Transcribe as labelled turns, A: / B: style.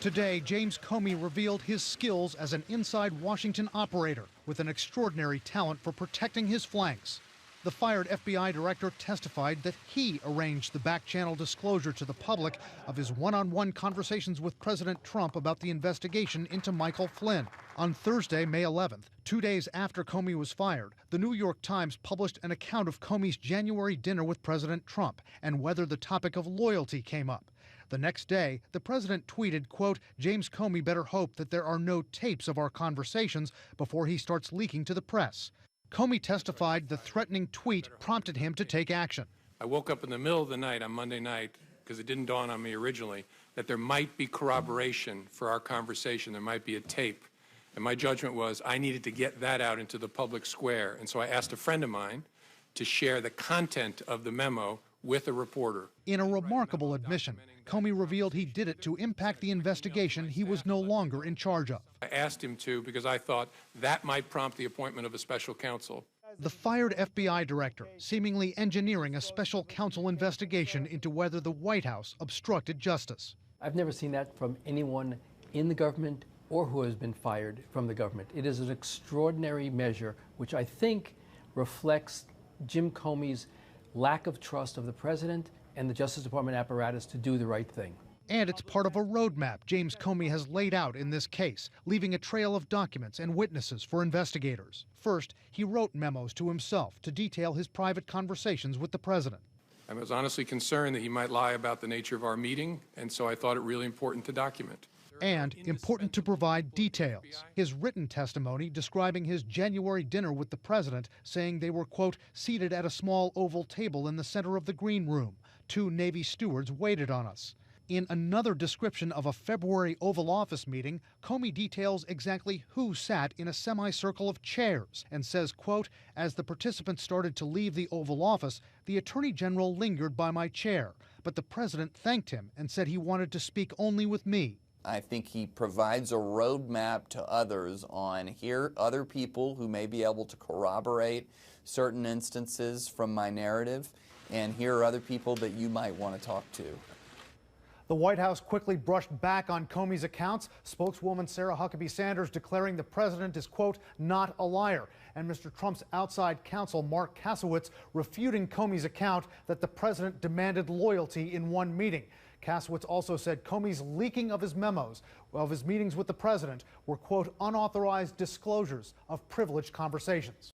A: Today, James Comey revealed his skills as an inside Washington operator with an extraordinary talent for protecting his flanks. The fired FBI director testified that he arranged the back-channel disclosure to the public of his one-on-one conversations with President Trump about the investigation into Michael Flynn. On Thursday, May 11th, 2 days after Comey was fired, the New York Times published an account of Comey's January dinner with President Trump and whether the topic of loyalty came up. The next day, the president tweeted, quote, "James Comey better hope that there are no tapes of our conversations before he starts leaking to the press." Comey testified the threatening tweet prompted him to take action.
B: I woke up in the middle of the night on Monday night, because it didn't dawn on me originally, that there might be corroboration for our conversation. There might be a tape. And my judgment was I needed to get that out into the public square. And so I asked a friend of mine to share the content of the memo with a reporter.
A: In a remarkable admission, Comey revealed he did it to impact the investigation he was no longer in charge of.
B: I asked him to because I thought that might prompt the appointment of a special counsel.
A: The fired FBI director seemingly engineering a special counsel investigation into whether the White House obstructed justice.
C: I've never seen that from anyone in the government or who has been fired from the government. It is an extraordinary measure, which I think reflects Jim Comey's lack of trust of the president and the Justice Department apparatus to do the right thing.
A: And it's part of a roadmap James Comey has laid out in this case, leaving a trail of documents and witnesses for investigators. First, he wrote memos to himself to detail his private conversations with the president.
B: I was honestly concerned that he might lie about the nature of our meeting, and so I thought it really important to document.
A: And important to provide details. His written testimony describing his January dinner with the president, saying they were, quote, seated at a small oval table in the center of the green room. 2 Navy stewards waited on us. In another description of a February Oval Office meeting, Comey details exactly who sat in a semicircle of chairs and says, quote, as the participants started to leave the Oval Office, the Attorney General lingered by my chair, but the president thanked him and said he wanted to speak only with me.
D: I think he provides a roadmap to others on here other people who may be able to corroborate certain instances from my narrative, and here are other people that you might want to talk to.
A: The White House quickly brushed back on Comey's accounts, spokeswoman Sarah Huckabee Sanders declaring the president is, quote, not a liar, and Mr. Trump's outside counsel Mark Kasowitz refuting Comey's account that the president demanded loyalty in one meeting. Kasowitz also said Comey's leaking of his memos of his meetings with the president were, quote, unauthorized disclosures of privileged conversations.